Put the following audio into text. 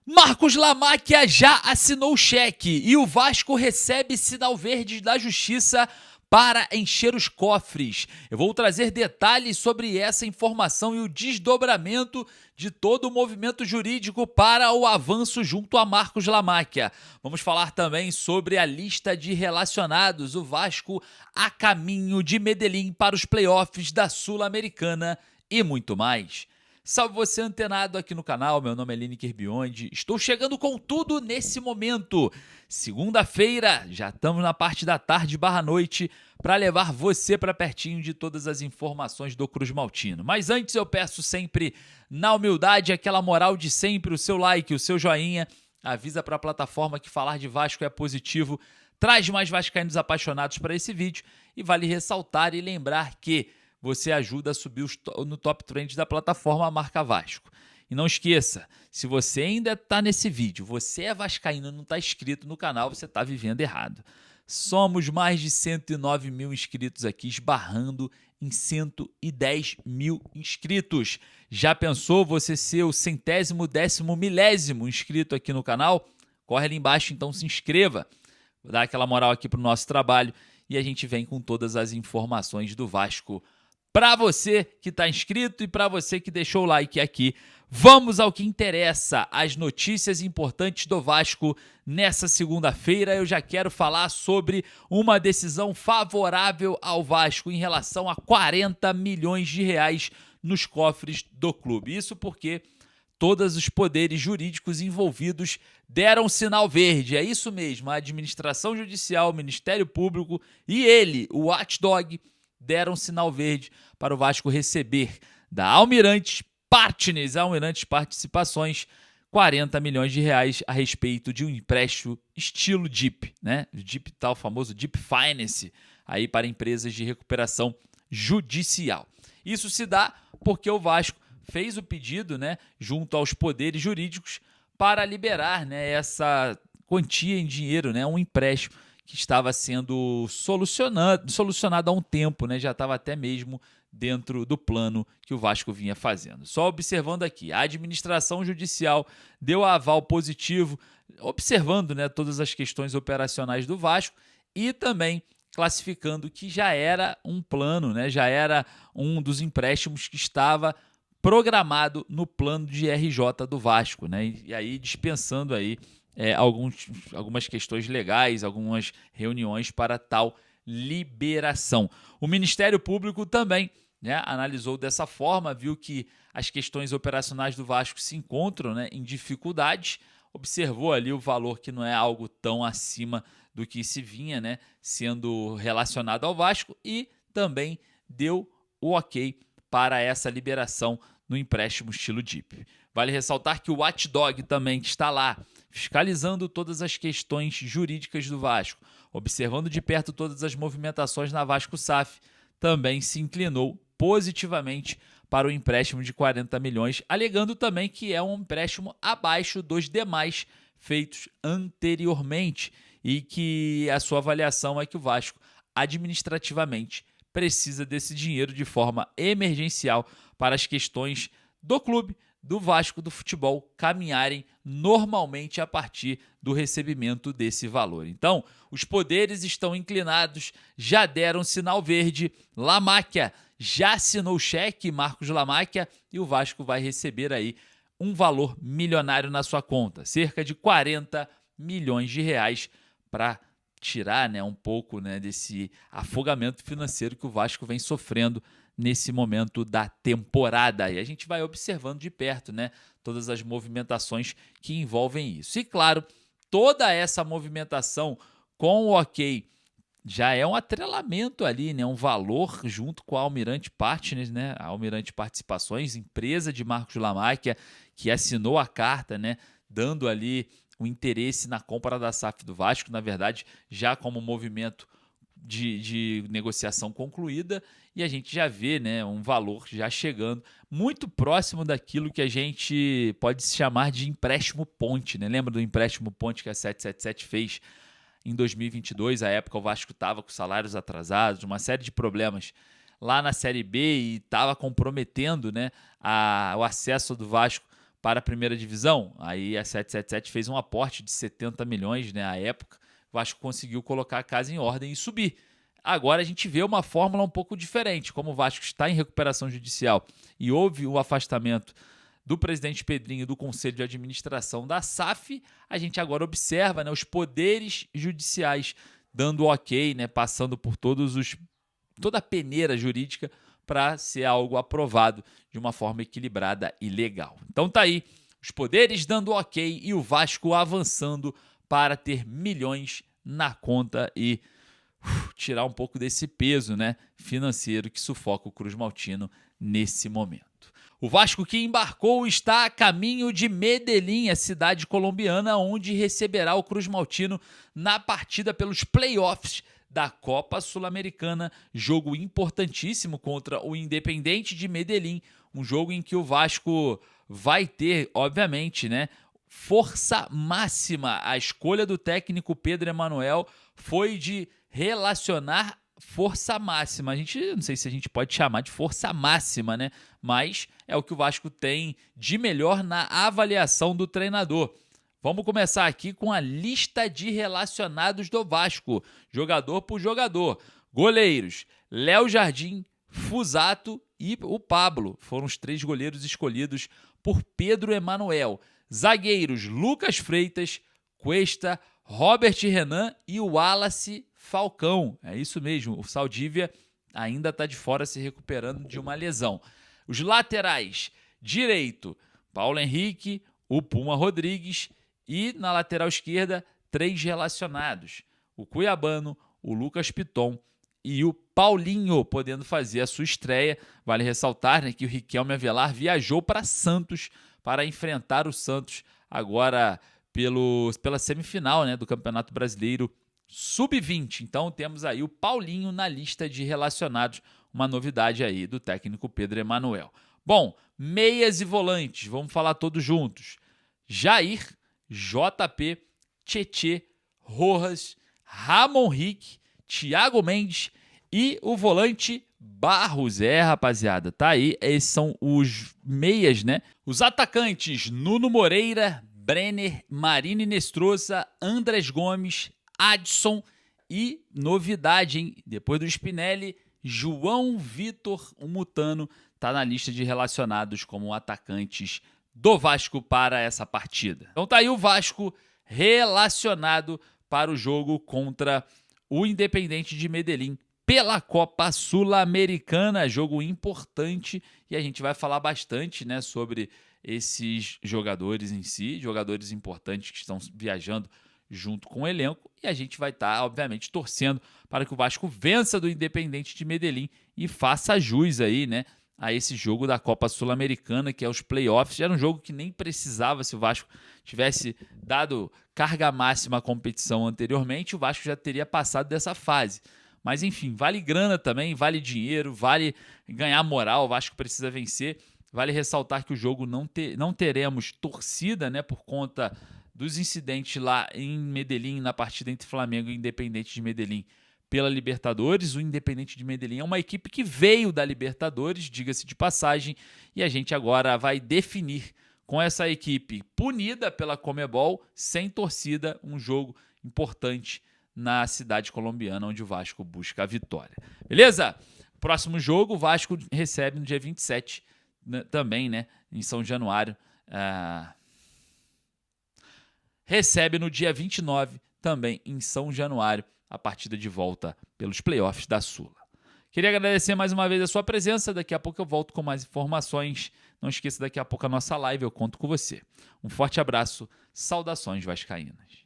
Marcos Lamáquia já assinou o cheque e o Vasco recebe sinal verde da Justiça para encher os cofres. Eu vou trazer detalhes sobre essa informação e o desdobramento de todo o movimento jurídico para o avanço junto a Marcos Lamáquia. Vamos falar também sobre a lista de relacionados, o Vasco a caminho de Medellín para os playoffs da Sul-Americana e muito mais. Salve você antenado aqui no canal, meu nome é Lineker Biondi, estou chegando com tudo nesse momento. Segunda-feira, já estamos na parte da tarde barra noite para levar você para pertinho de todas as informações do Cruz Maltino. Mas antes eu peço sempre, na humildade, aquela moral de sempre, o seu like, o seu joinha, avisa para a plataforma que falar de Vasco é positivo, traz mais vascaínos apaixonados para esse vídeo e vale ressaltar e lembrar que você ajuda a subir no top trend da plataforma a marca Vasco. E não esqueça, se você ainda está nesse vídeo, você é vascaíno e não está inscrito no canal, você está vivendo errado. Somos mais de 109 mil inscritos aqui, esbarrando em 110 mil inscritos. Já pensou você ser o 100º, 10º, milésimo inscrito aqui no canal? Corre ali embaixo, então se inscreva. Vou dar aquela moral aqui para o nosso trabalho e a gente vem com todas as informações do Vasco para você que está inscrito e para você que deixou o like aqui. Vamos ao que interessa, as notícias importantes do Vasco nessa segunda-feira. Eu já quero falar sobre uma decisão favorável ao Vasco em relação a 40 milhões de reais nos cofres do clube. Isso porque todos os poderes jurídicos envolvidos deram sinal verde. É isso mesmo, a administração judicial, o Ministério Público e ele, o Watchdog, deram sinal verde para o Vasco receber da Almirante Participações 40 milhões de reais a respeito de um empréstimo estilo DIP, né? O DIP, tal famoso DIP Finance, aí para empresas de recuperação judicial. Isso se dá porque o Vasco fez o pedido, né, junto aos poderes jurídicos para liberar, né, essa quantia em dinheiro, né, um empréstimo que estava sendo solucionado há um tempo, né? Já estava até mesmo dentro do plano que o Vasco vinha fazendo. Só observando aqui, a administração judicial deu aval positivo, observando, né, todas as questões operacionais do Vasco e também classificando que já era um plano, né? Já era um dos empréstimos que estava programado no plano de RJ do Vasco, né? E aí dispensando aí algumas questões legais, algumas reuniões para tal liberação. O Ministério Público também, né, analisou dessa forma, viu que as questões operacionais do Vasco se encontram, né, em dificuldades, observou ali o valor que não é algo tão acima do que se vinha, né, sendo relacionado ao Vasco e também deu o ok para essa liberação no empréstimo estilo DIP. Vale ressaltar que o Watchdog também, que está lá, fiscalizando todas as questões jurídicas do Vasco, observando de perto todas as movimentações na Vasco SAF, também se inclinou positivamente para o empréstimo de 40 milhões, alegando também que é um empréstimo abaixo dos demais feitos anteriormente e que a sua avaliação é que o Vasco administrativamente precisa desse dinheiro de forma emergencial para as questões do clube, do Vasco, do futebol caminharem normalmente a partir do recebimento desse valor. Então, os poderes estão inclinados, já deram sinal verde, Lamáquia já assinou o cheque, Marcos Lamáquia, e o Vasco vai receber aí um valor milionário na sua conta, cerca de 40 milhões de reais para tirar, né, um pouco, né, desse afogamento financeiro que o Vasco vem sofrendo nesse momento da temporada. E a gente vai observando de perto, né, todas as movimentações que envolvem isso. E claro, toda essa movimentação com o ok já é um atrelamento ali, né, um valor junto com a Almirante Partners, né, a Almirante Participações, empresa de Marcos Lamáquia, que assinou a carta, né, dando ali o interesse na compra da SAF do Vasco, na verdade, já como movimento de negociação concluída, e a gente já vê, né, um valor já chegando muito próximo daquilo que a gente pode chamar de empréstimo ponte, né? Lembra do empréstimo ponte que a 777 fez em 2022? À época o Vasco estava com salários atrasados, uma série de problemas lá na Série B e estava comprometendo, né, o acesso do Vasco para a primeira divisão. Aí a 777 fez um aporte de 70 milhões, né, à época. O Vasco conseguiu colocar a casa em ordem e subir. Agora a gente vê uma fórmula um pouco diferente. Como o Vasco está em recuperação judicial e houve o afastamento do presidente Pedrinho e do Conselho de Administração da SAF, a gente agora observa, né, os poderes judiciais dando ok, né, passando por toda a peneira jurídica para ser algo aprovado de uma forma equilibrada e legal. Então tá aí, os poderes dando ok e o Vasco avançando para ter milhões na conta e tirar um pouco desse peso, né, financeiro que sufoca o Cruz Maltino nesse momento. O Vasco que embarcou está a caminho de Medellín, a cidade colombiana, onde receberá o Cruz Maltino na partida pelos playoffs da Copa Sul-Americana, jogo importantíssimo contra o Independiente de Medellín, um jogo em que o Vasco vai ter, obviamente, né, força máxima. A escolha do técnico Pedro Emanuel foi de relacionar força máxima. A gente, não sei se a gente pode chamar de força máxima, né? Mas é o que o Vasco tem de melhor na avaliação do treinador. Vamos começar aqui com a lista de relacionados do Vasco, jogador por jogador. Goleiros: Léo Jardim, Fusato e o Pablo. Foram os 3 goleiros escolhidos por Pedro Emanuel. Zagueiros: Lucas Freitas, Cuesta, Robert Renan e o Wallace Falcão. É isso mesmo, o Saldívia ainda está de fora se recuperando de uma lesão. Os laterais: direito, Paulo Henrique, o Puma Rodrigues e na lateral esquerda, 3 relacionados. O Cuiabano, o Lucas Piton e o Paulinho podendo fazer a sua estreia. Vale ressaltar, né, que o Riquelme Avelar viajou para Santos para enfrentar o Santos agora pela semifinal, né, do Campeonato Brasileiro Sub-20. Então temos aí o Paulinho na lista de relacionados, uma novidade aí do técnico Pedro Emanuel. Bom, meias e volantes, vamos falar todos juntos. Jair, JP, Tietê, Rojas, Ramon Rick, Thiago Mendes e o volante Barros. Rapaziada, tá aí, esses são os meias, né? Os atacantes: Nuno Moreira, Brenner, Marini Nestrosa, Andrés Gomes, Adson e novidade, hein? Depois do Spinelli, João Vitor, o Mutano, tá na lista de relacionados como atacantes do Vasco para essa partida. Então tá aí o Vasco relacionado para o jogo contra o Independiente de Medellín pela Copa Sul-Americana, jogo importante, e a gente vai falar bastante, né, sobre esses jogadores em si, jogadores importantes que estão viajando junto com o elenco, e a gente vai estar, obviamente, torcendo para que o Vasco vença do Independiente de Medellín e faça jus aí, né, a esse jogo da Copa Sul-Americana, que é os playoffs. Era um jogo que nem precisava, se o Vasco tivesse dado carga máxima à competição anteriormente, o Vasco já teria passado dessa fase. Mas enfim, vale grana também, vale dinheiro, vale ganhar moral, o Vasco precisa vencer. Vale ressaltar que o jogo não teremos torcida, né, por conta dos incidentes lá em Medellín, na partida entre Flamengo e Independiente de Medellín pela Libertadores. O Independiente de Medellín é uma equipe que veio da Libertadores, diga-se de passagem, e a gente agora vai definir com essa equipe punida pela Conmebol, sem torcida, um jogo importante na cidade colombiana, onde o Vasco busca a vitória. Beleza? Próximo jogo, o Vasco recebe no dia 27, também, né, em São Januário. Recebe no dia 29, também em São Januário, a partida de volta pelos playoffs da Sula. Queria agradecer mais uma vez a sua presença. Daqui a pouco eu volto com mais informações. Não esqueça, daqui a pouco a nossa live, eu conto com você. Um forte abraço, saudações vascaínas.